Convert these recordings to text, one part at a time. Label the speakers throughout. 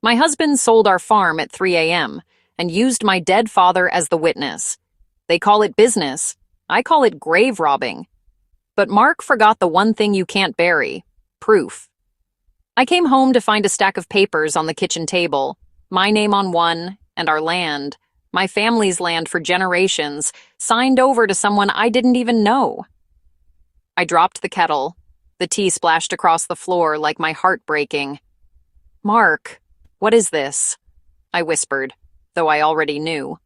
Speaker 1: My husband sold our farm at 3 a.m. and used my dead father as the witness. They call it business. I call it grave robbing. But Mark forgot the one thing you can't bury: proof. I came home to find a stack of papers on the kitchen table, my name on one, and our land, my family's land for generations, signed over to someone I didn't even know. I dropped the kettle. The tea splashed across the floor like my heart breaking. "Mark, what is this?" I whispered, though I already knew.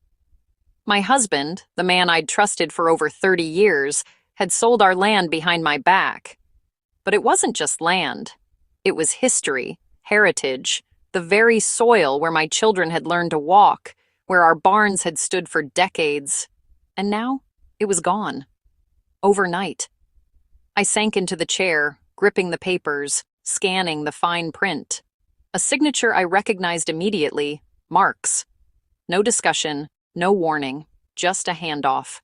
Speaker 1: My husband, the man I'd trusted for over 30 years, had sold our land behind my back. But it wasn't just land. It was history, heritage, the very soil where my children had learned to walk, where our barns had stood for decades. And now, it was gone. Overnight. I sank into the chair, gripping the papers, scanning the fine print. A signature I recognized immediately: Mark's. No discussion, no warning, just a handoff.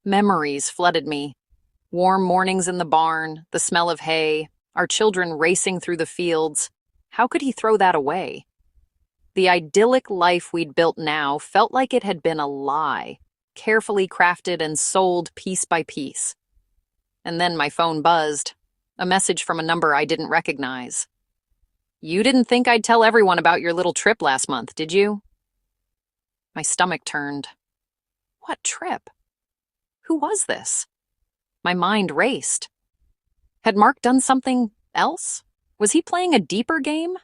Speaker 1: Memories flooded me. Warm mornings in the barn, the smell of hay, our children racing through the fields. How could he throw that away? The idyllic life we'd built now felt like it had been a lie, carefully crafted and sold piece by piece. And then my phone buzzed, a message from a number I didn't recognize. "You didn't think I'd tell everyone about your little trip last month, did you?" My stomach turned. What trip? Who was this? My mind raced. Had Mark done something else? Was he playing a deeper game?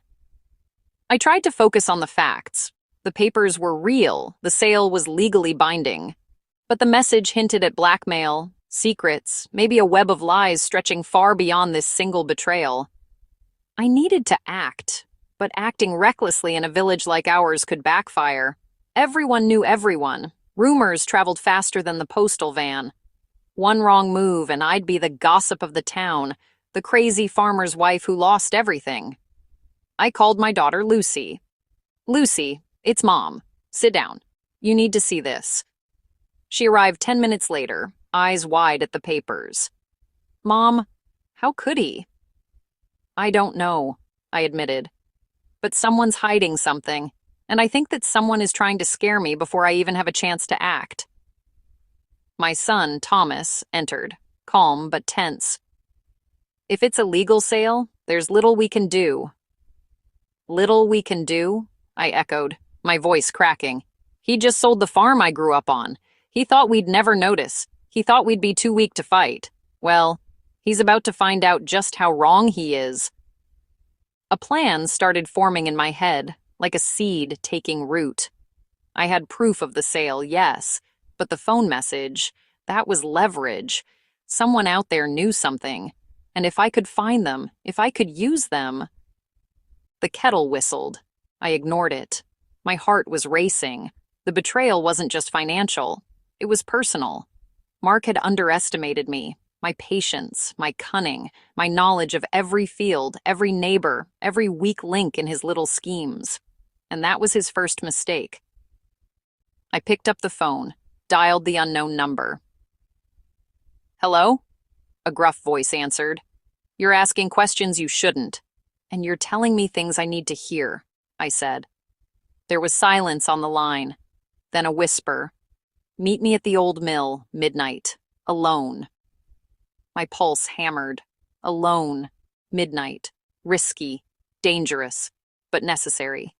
Speaker 1: I tried to focus on the facts. The papers were real, the sale was legally binding. But the message hinted at blackmail, secrets, maybe a web of lies stretching far beyond this single betrayal. I needed to act, but acting recklessly in a village like ours could backfire. Everyone knew everyone. Rumors traveled faster than the postal van. One wrong move and I'd be the gossip of the town, the crazy farmer's wife who lost everything. I called my daughter Lucy. "Lucy, it's Mom. Sit down. You need to see this." She arrived 10 minutes later, eyes wide at the papers. "Mom, how could he?" "I don't know," I admitted. "But someone's hiding something, and I think that someone is trying to scare me before I even have a chance to act." My son, Thomas, entered, calm but tense. "If it's a legal sale, there's little we can do." "Little we can do?" I echoed, my voice cracking. "He just sold the farm I grew up on. He thought we'd never notice. He thought we'd be too weak to fight. Well, he's about to find out just how wrong he is." A plan started forming in my head, like a seed taking root. I had proof of the sale, yes, but the phone message, that was leverage. Someone out there knew something, and if I could find them, if I could use them... The kettle whistled. I ignored it. My heart was racing. The betrayal wasn't just financial. It was personal. Mark had underestimated me, my patience, my cunning, my knowledge of every field, every neighbor, every weak link in his little schemes. And that was his first mistake. I picked up the phone, dialed the unknown number. "Hello?" A gruff voice answered. "You're asking questions you shouldn't, and you're telling me things I need to hear," I said. There was silence on the line, then a whisper. "Meet me at the old mill, midnight, alone." My pulse hammered. Alone, midnight, risky, dangerous, but necessary.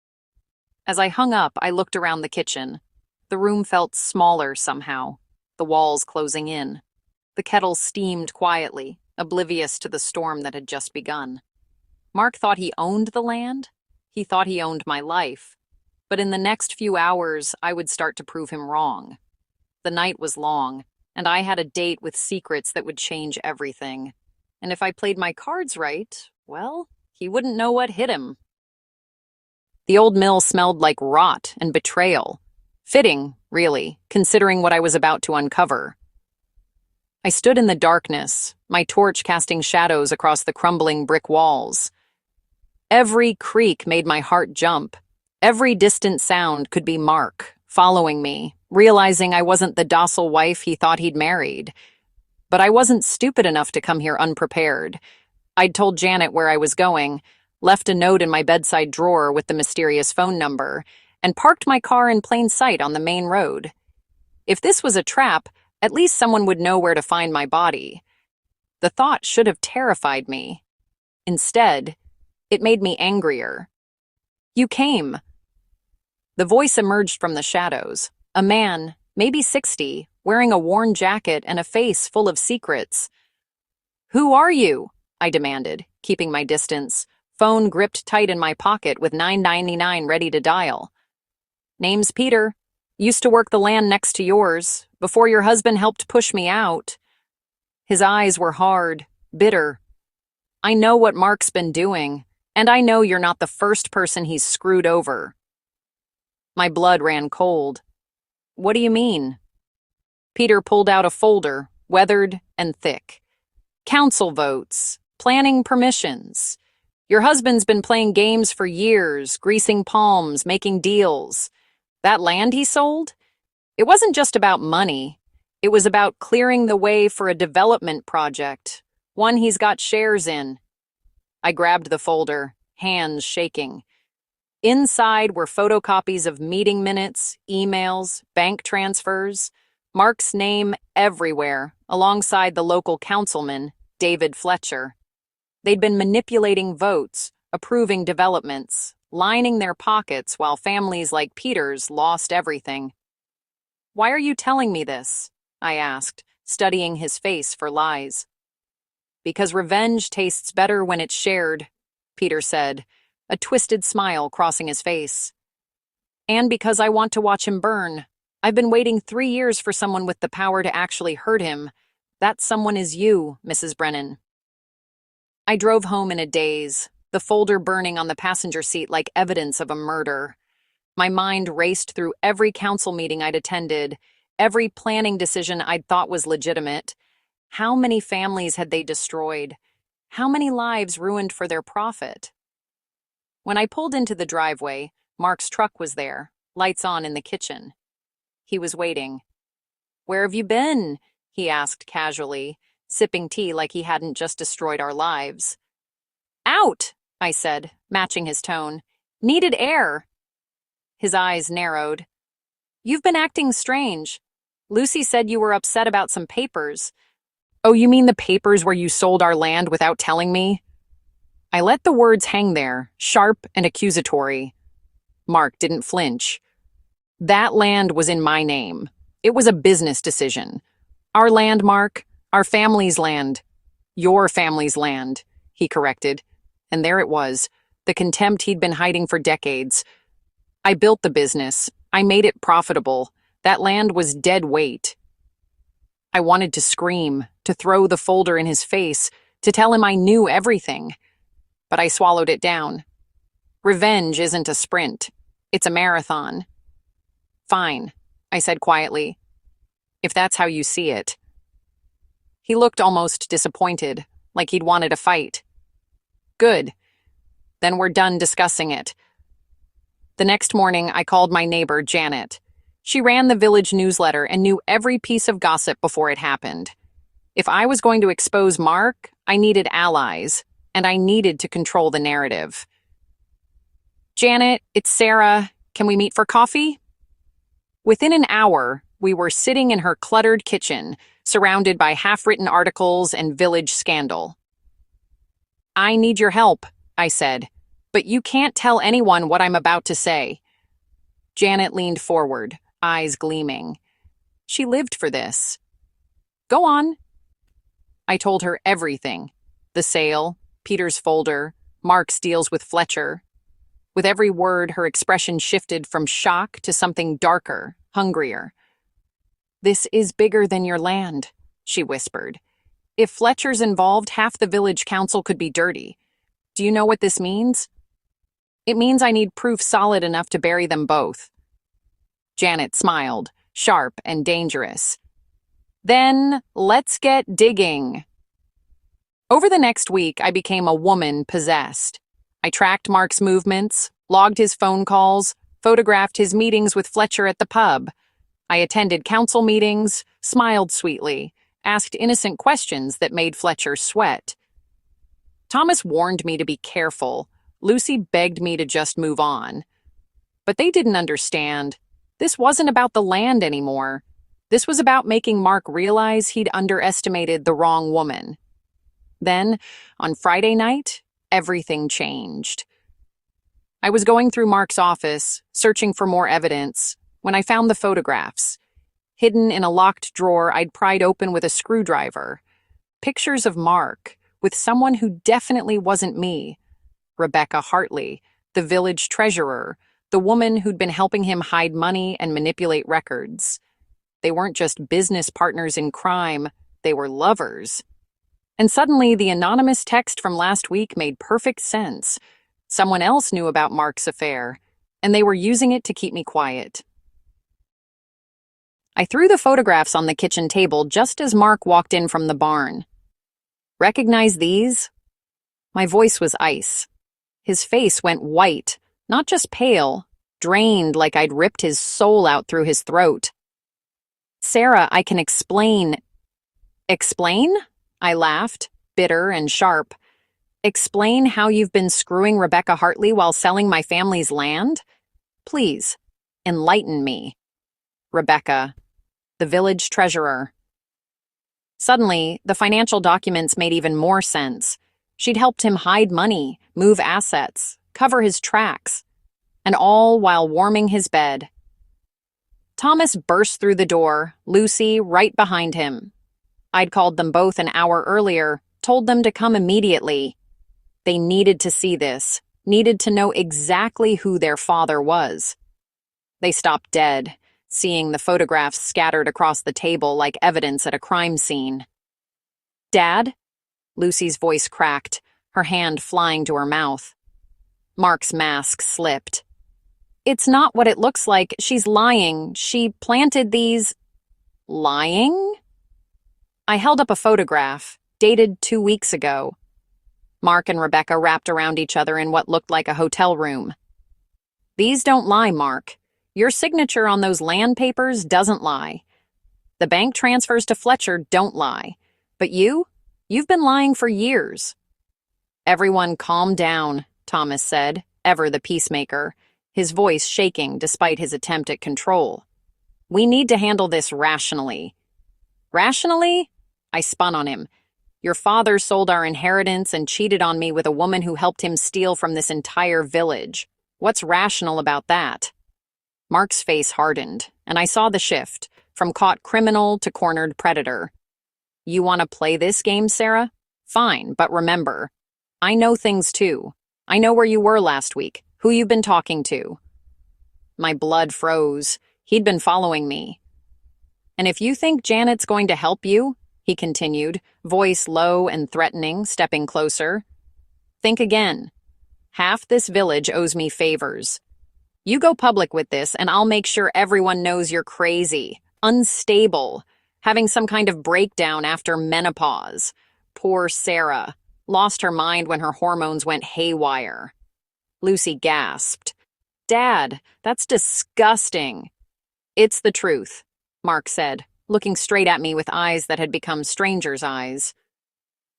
Speaker 1: As I hung up, I looked around the kitchen. The room felt smaller somehow, the walls closing in. The kettle steamed quietly, oblivious to the storm that had just begun. Mark thought he owned the land. He thought he owned my life. But in the next few hours, I would start to prove him wrong. The night was long, and I had a date with secrets that would change everything. And if I played my cards right, well, he wouldn't know what hit him. The old mill smelled like rot and betrayal. Fitting, really, considering what I was about to uncover. I stood in the darkness, my torch casting shadows across the crumbling brick walls. Every creak made my heart jump. Every distant sound could be Mark, following me, realizing I wasn't the docile wife he thought he'd married. But I wasn't stupid enough to come here unprepared. I'd told Janet where I was going, left a note in my bedside drawer with the mysterious phone number, and parked my car in plain sight on the main road. If this was a trap, at least someone would know where to find my body. The thought should have terrified me. Instead, it made me angrier. "You came." The voice emerged from the shadows. A man, maybe 60, wearing a worn jacket and a face full of secrets. "Who are you?" I demanded, keeping my distance, phone gripped tight in my pocket with $9.99 ready to dial. "Name's Peter. Used to work the land next to yours, before your husband helped push me out." His eyes were hard, bitter. "I know what Mark's been doing, and I know you're not the first person he's screwed over." My blood ran cold. "What do you mean?" Peter pulled out a folder, weathered and thick. "Council votes, planning permissions. Your husband's been playing games for years, greasing palms, making deals. That land he sold? It wasn't just about money. It was about clearing the way for a development project, one he's got shares in." I grabbed the folder, hands shaking. Inside were photocopies of meeting minutes, emails, bank transfers, Mark's name everywhere, alongside the local councilman, David Fletcher. They'd been manipulating votes, approving developments, lining their pockets while families like Peter's lost everything. "Why are you telling me this?" I asked, studying his face for lies. "Because revenge tastes better when it's shared," Peter said, a twisted smile crossing his face. "And because I want to watch him burn. I've been waiting 3 years for someone with the power to actually hurt him. That someone is you, Mrs. Brennan." I drove home in a daze, the folder burning on the passenger seat like evidence of a murder. My mind raced through every council meeting I'd attended, every planning decision I'd thought was legitimate. How many families had they destroyed? How many lives ruined for their profit? When I pulled into the driveway, Mark's truck was there, lights on in the kitchen. He was waiting. "Where have you been?" he asked casually, sipping tea like he hadn't just destroyed our lives. "Out," I said, matching his tone. "Needed air." His eyes narrowed. "You've been acting strange. Lucy said you were upset about some papers." "Oh, you mean the papers where you sold our land without telling me?" I let the words hang there, sharp and accusatory. Mark didn't flinch. "That land was in my name. It was a business decision. Our land, Mark. Our family's land." "Your family's land," he corrected. And there it was, the contempt he'd been hiding for decades. "I built the business. I made it profitable. That land was dead weight." I wanted to scream, to throw the folder in his face, to tell him I knew everything. But I swallowed it down. Revenge isn't a sprint. It's a marathon. "Fine," I said quietly, "if that's how you see it." He looked almost disappointed, like he'd wanted a fight. "Good. Then we're done discussing it." The next morning, I called my neighbor, Janet. She ran the village newsletter and knew every piece of gossip before it happened. If I was going to expose Mark, I needed allies, and I needed to control the narrative. "Janet, it's Sarah. Can we meet for coffee?" Within an hour, we were sitting in her cluttered kitchen, surrounded by half-written articles and village scandal. "I need your help," I said, "but you can't tell anyone what I'm about to say." Janet leaned forward, eyes gleaming. She lived for this. "Go on." I told her everything. The sale, Peter's folder, Mark's deals with Fletcher. With every word, her expression shifted from shock to something darker, hungrier. "This is bigger than your land," she whispered. "If Fletcher's involved, half the village council could be dirty. Do you know what this means?" "It means I need proof solid enough to bury them both." Janet smiled, sharp and dangerous. "Then let's get digging." Over the next week, I became a woman possessed. I tracked Mark's movements, logged his phone calls, photographed his meetings with Fletcher at the pub. I attended council meetings, smiled sweetly, asked innocent questions that made Fletcher sweat. Thomas warned me to be careful, Lucy begged me to just move on. But they didn't understand. This wasn't about the land anymore. This was about making Mark realize he'd underestimated the wrong woman. Then, on Friday night, everything changed. I was going through Mark's office, searching for more evidence, when I found the photographs. Hidden in a locked drawer I'd pried open with a screwdriver. Pictures of Mark, with someone who definitely wasn't me. Rebecca Hartley, the village treasurer, the woman who'd been helping him hide money and manipulate records. They weren't just business partners in crime, they were lovers. And suddenly, the anonymous text from last week made perfect sense. Someone else knew about Mark's affair, and they were using it to keep me quiet. I threw the photographs on the kitchen table just as Mark walked in from the barn. "Recognize these?" My voice was ice. His face went white, not just pale, drained like I'd ripped his soul out through his throat. "Sarah, I can explain." "Explain?" I laughed, bitter and sharp. "Explain how you've been screwing Rebecca Hartley while selling my family's land? Please, enlighten me." Rebecca, the village treasurer. Suddenly, the financial documents made even more sense. She'd helped him hide money, move assets, cover his tracks, and all while warming his bed. Thomas burst through the door, Lucy right behind him. I'd called them both an hour earlier, told them to come immediately. They needed to see this, needed to know exactly who their father was. They stopped dead, seeing the photographs scattered across the table like evidence at a crime scene. "Dad?" Lucy's voice cracked, her hand flying to her mouth. Mark's mask slipped. "It's not what it looks like. She's lying. She planted these—" "Lying?" I held up a photograph, dated 2 weeks ago. Mark and Rebecca wrapped around each other in what looked like a hotel room. "These don't lie, Mark. Your signature on those land papers doesn't lie. The bank transfers to Fletcher don't lie. But you've been lying for years." "Everyone calm down," Thomas said, ever the peacemaker, his voice shaking despite his attempt at control. "We need to handle this rationally." "Rationally?" I spun on him. "Your father sold our inheritance and cheated on me with a woman who helped him steal from this entire village. What's rational about that?" Mark's face hardened, and I saw the shift, from caught criminal to cornered predator. "You want to play this game, Sarah? Fine, but remember, I know things too. I know where you were last week, who you've been talking to." My blood froze. He'd been following me. "And if you think Janet's going to help you," he continued, voice low and threatening, stepping closer, "think again. Half this village owes me favors. You go public with this, and I'll make sure everyone knows you're crazy, unstable, having some kind of breakdown after menopause. Poor Sarah. Lost her mind when her hormones went haywire." Lucy gasped. "Dad, that's disgusting." "It's the truth," Mark said, looking straight at me with eyes that had become strangers' eyes.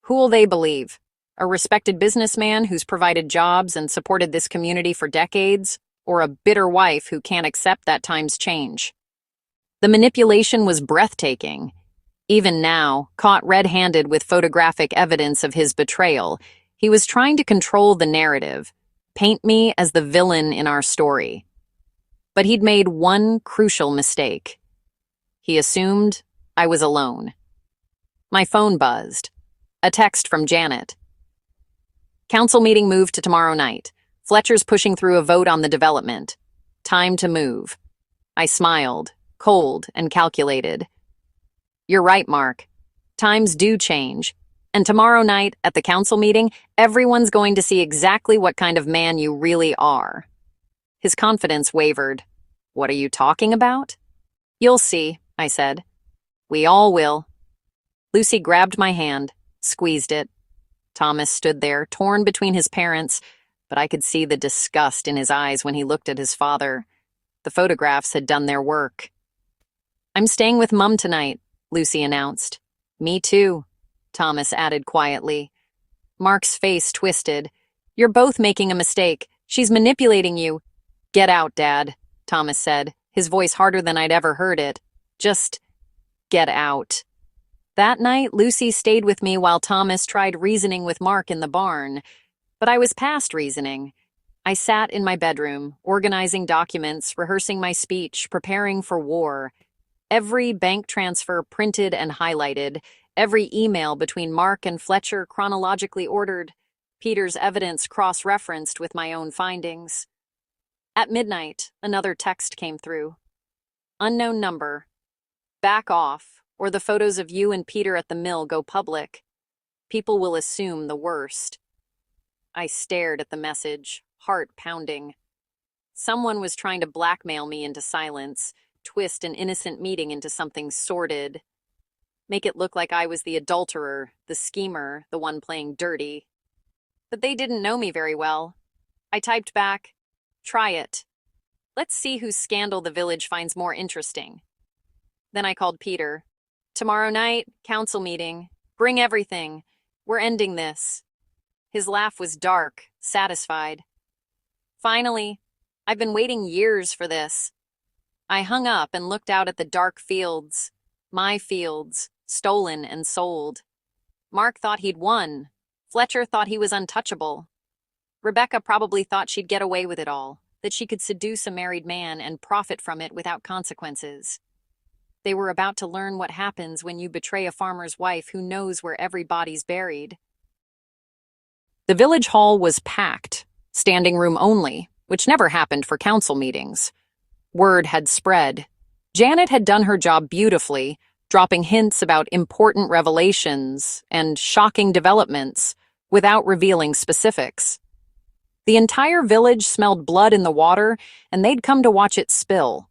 Speaker 1: "Who'll they believe? A respected businessman who's provided jobs and supported this community for decades? Or a bitter wife who can't accept that time's change?" The manipulation was breathtaking. Even now, caught red-handed with photographic evidence of his betrayal, he was trying to control the narrative, paint me as the villain in our story. But he'd made one crucial mistake. He assumed I was alone. My phone buzzed. A text from Janet. "Council meeting moved to tomorrow night. Fletcher's pushing through a vote on the development. Time to move." I smiled, cold and calculated. "You're right, Mark. Times do change. And tomorrow night, at the council meeting, everyone's going to see exactly what kind of man you really are." His confidence wavered. "What are you talking about?" "You'll see," I said. "We all will." Lucy grabbed my hand, squeezed it. Thomas stood there, torn between his parents, but I could see the disgust in his eyes when he looked at his father. The photographs had done their work. "I'm staying with Mum tonight," Lucy announced. "Me too," Thomas added quietly. Mark's face twisted. You're both making a mistake. She's manipulating you. Get out, Dad, Thomas said, his voice harder than I'd ever heard it. Just get out. That night, Lucy stayed with me while Thomas tried reasoning with Mark in the barn. But I was past reasoning. I sat in my bedroom, organizing documents, rehearsing my speech, preparing for war. Every bank transfer printed and highlighted, every email between Mark and Fletcher chronologically ordered, Peter's evidence cross-referenced with my own findings. At midnight, another text came through. Unknown number. Back off, or the photos of you and Peter at the mill go public. People will assume the worst. I stared at the message, heart pounding. Someone was trying to blackmail me into silence, twist an innocent meeting into something sordid. Make it look like I was the adulterer, the schemer, the one playing dirty. But they didn't know me very well. I typed back, "Try it. Let's see whose scandal the village finds more interesting." Then I called Peter. "Tomorrow night, council meeting. Bring everything. We're ending this." His laugh was dark, satisfied. Finally, I've been waiting years for this. I hung up and looked out at the dark fields. My fields, stolen and sold. Mark thought he'd won. Fletcher thought he was untouchable. Rebecca probably thought she'd get away with it all, that she could seduce a married man and profit from it without consequences. They were about to learn what happens when you betray a farmer's wife who knows where every body's buried. The village hall was packed, standing room only, which never happened for council meetings. Word had spread. Janet had done her job beautifully, dropping hints about important revelations and shocking developments without revealing specifics. The entire village smelled blood in the water, and they'd come to watch it spill.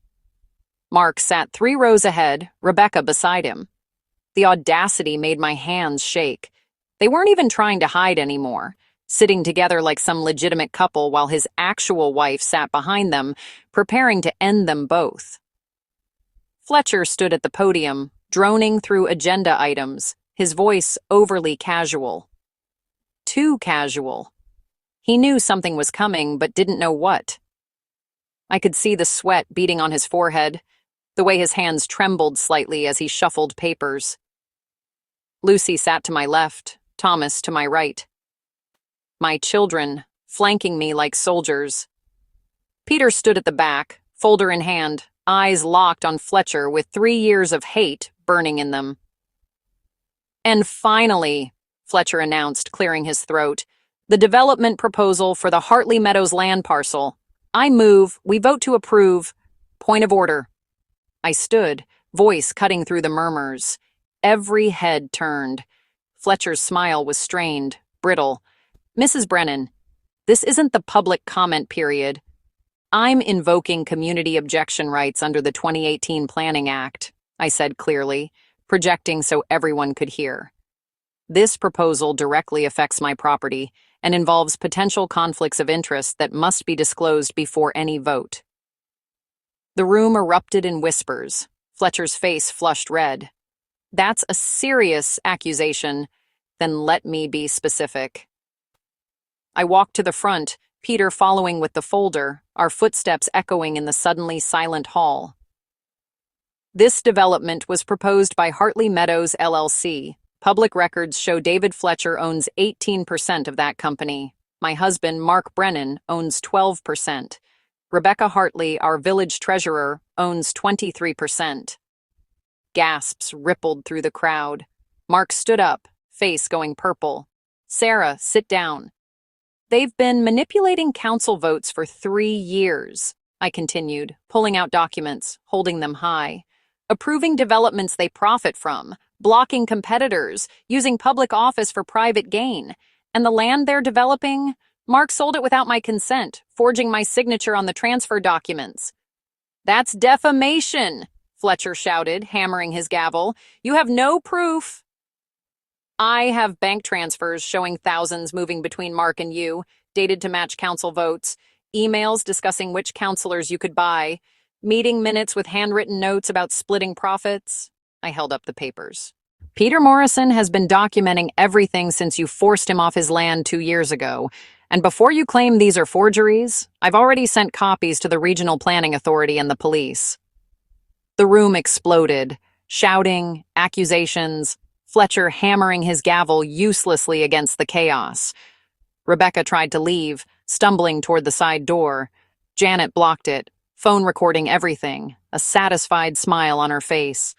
Speaker 1: Mark sat 3 rows ahead, Rebecca beside him. The audacity made my hands shake. They weren't even trying to hide anymore, sitting together like some legitimate couple while his actual wife sat behind them, preparing to end them both. Fletcher stood at the podium, droning through agenda items, his voice overly casual. Too casual. He knew something was coming, but didn't know what. I could see the sweat beating on his forehead, the way his hands trembled slightly as he shuffled papers. Lucy sat to my left, Thomas to my right. My children, flanking me like soldiers. Peter stood at the back, folder in hand, eyes locked on Fletcher with 3 years of hate burning in them. "And finally," Fletcher announced, clearing his throat, "the development proposal for the Hartley Meadows land parcel. I move, we vote to approve. Point of order." I stood, voice cutting through the murmurs. Every head turned. Fletcher's smile was strained, brittle. "Mrs. Brennan, this isn't the public comment period. I'm invoking community objection rights under the 2018 Planning Act," I said clearly, projecting so everyone could hear. "This proposal directly affects my property and involves potential conflicts of interest that must be disclosed before any vote." The room erupted in whispers. Fletcher's face flushed red. "That's a serious accusation. Then let me be specific." I walked to the front, Peter following with the folder, our footsteps echoing in the suddenly silent hall. "This development was proposed by Hartley Meadows, LLC. Public records show David Fletcher owns 18% of that company. My husband, Mark Brennan, owns 12%. Rebecca Hartley, our village treasurer, owns 23%. Gasps rippled through the crowd. Mark stood up, face going purple. "Sarah, sit down." "They've been manipulating council votes for 3 years, I continued, pulling out documents, holding them high. "Approving developments they profit from, blocking competitors, using public office for private gain. And the land they're developing, Mark sold it without my consent, forging my signature on the transfer documents." "That's defamation," Fletcher shouted, hammering his gavel. "You have no proof." "I have bank transfers showing thousands moving between Mark and you, dated to match council votes, emails discussing which councilors you could buy, meeting minutes with handwritten notes about splitting profits." I held up the papers. "Peter Morrison has been documenting everything since you forced him off his land 2 years ago. And before you claim these are forgeries, I've already sent copies to the Regional Planning Authority and the police. The room exploded, shouting, accusations, Fletcher hammering his gavel uselessly against the chaos. Rebecca tried to leave, stumbling toward the side door. Janet blocked it, phone recording everything, a satisfied smile on her face.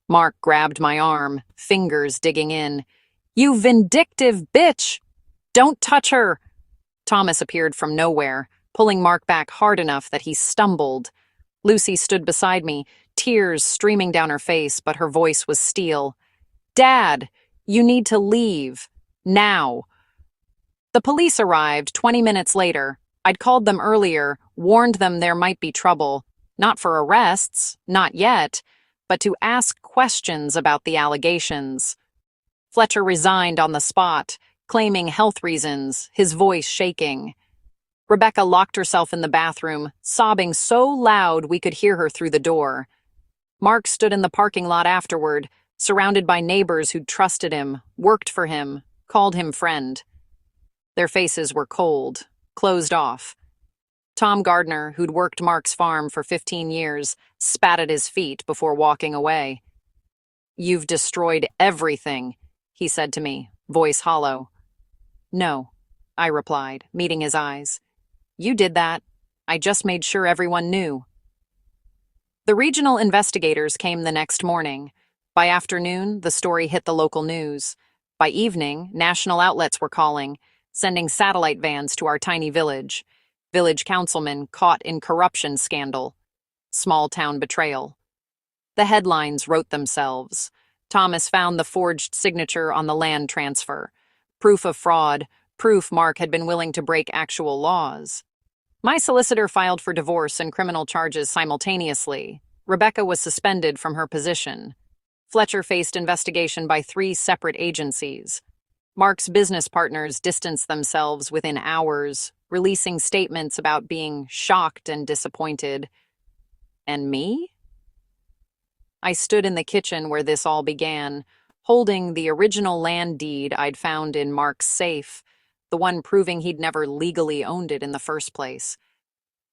Speaker 1: Mark grabbed my arm, fingers digging in. "You vindictive bitch! Don't touch her!" Thomas appeared from nowhere, pulling Mark back hard enough that he stumbled. Lucy stood beside me, tears streaming down her face, but her voice was steel. "Dad, you need to leave. Now." The police arrived 20 minutes later. I'd called them earlier, warned them there might be trouble. Not for arrests, not yet, but to ask questions about the allegations. Fletcher resigned on the spot, claiming health reasons, his voice shaking. Rebecca locked herself in the bathroom, sobbing so loud we could hear her through the door. Mark stood in the parking lot afterward, surrounded by neighbors who'd trusted him, worked for him, called him friend. Their faces were cold, closed off. Tom Gardner, who'd worked Mark's farm for 15 years, spat at his feet before walking away. "You've destroyed everything," he said to me, voice hollow. "No," I replied, meeting his eyes. "You did that. I just made sure everyone knew." The regional investigators came the next morning. By afternoon, the story hit the local news. By evening, national outlets were calling, sending satellite vans to our tiny village. Village councilman caught in corruption scandal. Small town betrayal. The headlines wrote themselves. Thomas found the forged signature on the land transfer. Proof of fraud, proof Mark had been willing to break actual laws. My solicitor filed for divorce and criminal charges simultaneously. Rebecca was suspended from her position. Fletcher faced investigation by 3 separate agencies. Mark's business partners distanced themselves within hours, releasing statements about being shocked and disappointed. And me? I stood in the kitchen where this all began, holding the original land deed I'd found in Mark's safe, the one proving he'd never legally owned it in the first place.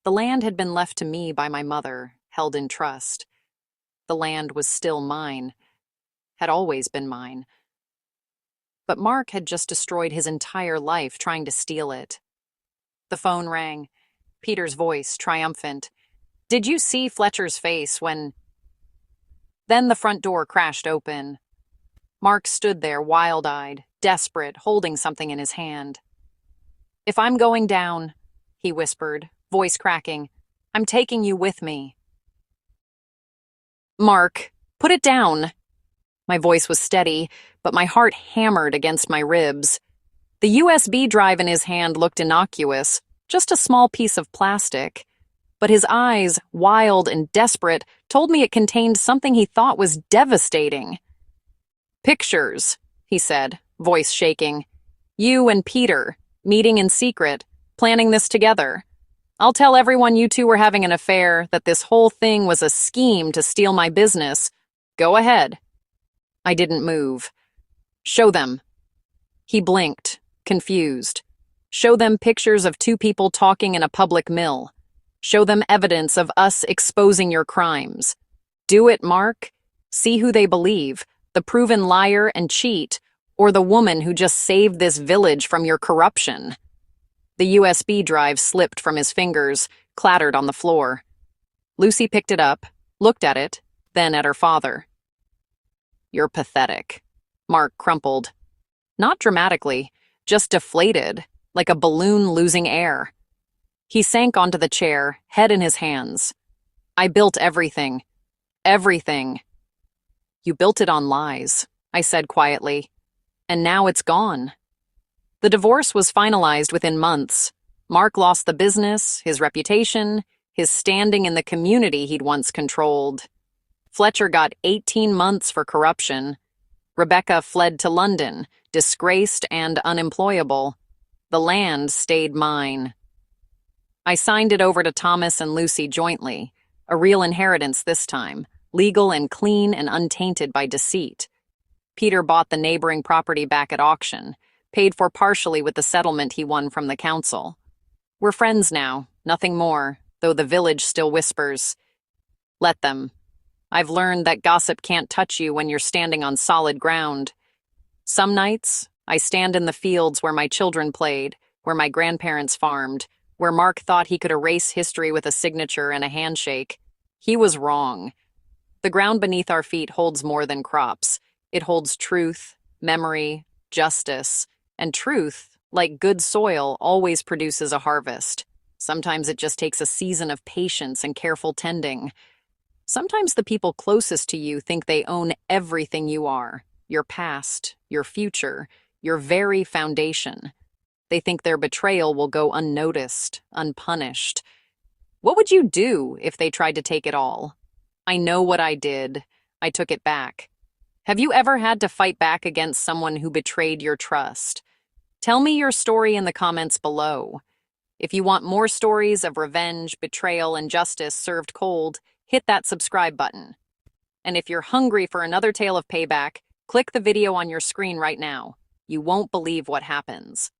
Speaker 1: The land had been left to me by my mother, held in trust. The land was still mine, had always been mine. But Mark had just destroyed his entire life trying to steal it. The phone rang. Peter's voice, triumphant. "Did you see Fletcher's face when—" Then the front door crashed open. Mark stood there, wild-eyed, desperate, holding something in his hand. "If I'm going down," he whispered, voice cracking, "I'm taking you with me." "Mark, put it down." My voice was steady, but my heart hammered against my ribs. The USB drive in his hand looked innocuous, just a small piece of plastic. But his eyes, wild and desperate, told me it contained something he thought was devastating. "Pictures," he said, voice shaking. "You and Peter, meeting in secret, planning this together. I'll tell everyone you two were having an affair, that this whole thing was a scheme to steal my business. Go ahead." I didn't move. "Show them." He blinked, confused. "Show them pictures of 2 people talking in a public mill. Show them evidence of us exposing your crimes. Do it, Mark. See who they believe, the proven liar and cheat, or the woman who just saved this village from your corruption." The USB drive slipped from his fingers, clattered on the floor. Lucy picked it up, looked at it, then at her father. "You're pathetic." Mark crumpled. Not dramatically, just deflated, like a balloon losing air. He sank onto the chair, head in his hands. "I built everything. Everything." "You built it on lies," I said quietly. "And now it's gone." The divorce was finalized within months. Mark lost the business, his reputation, his standing in the community he'd once controlled. Fletcher got 18 months for corruption. Rebecca fled to London, disgraced and unemployable. The land stayed mine. I signed it over to Thomas and Lucy jointly, a real inheritance this time, legal and clean and untainted by deceit. Peter bought the neighboring property back at auction, paid for partially with the settlement he won from the council. We're friends now, nothing more, though the village still whispers. Let them. I've learned that gossip can't touch you when you're standing on solid ground. Some nights, I stand in the fields where my children played, where my grandparents farmed, where Mark thought he could erase history with a signature and a handshake. He was wrong. The ground beneath our feet holds more than crops. It holds truth, memory, justice, and truth, like good soil, always produces a harvest. Sometimes it just takes a season of patience and careful tending. Sometimes the people closest to you think they own everything you are, your past, your future, your very foundation. They think their betrayal will go unnoticed, unpunished. What would you do if they tried to take it all? I know what I did. I took it back. Have you ever had to fight back against someone who betrayed your trust? Tell me your story in the comments below. If you want more stories of revenge, betrayal, and justice served cold, hit that subscribe button. And if you're hungry for another tale of payback, click the video on your screen right now. You won't believe what happens.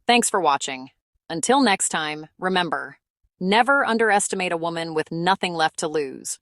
Speaker 1: Thanks for watching. Until next time, remember, never underestimate a woman with nothing left to lose.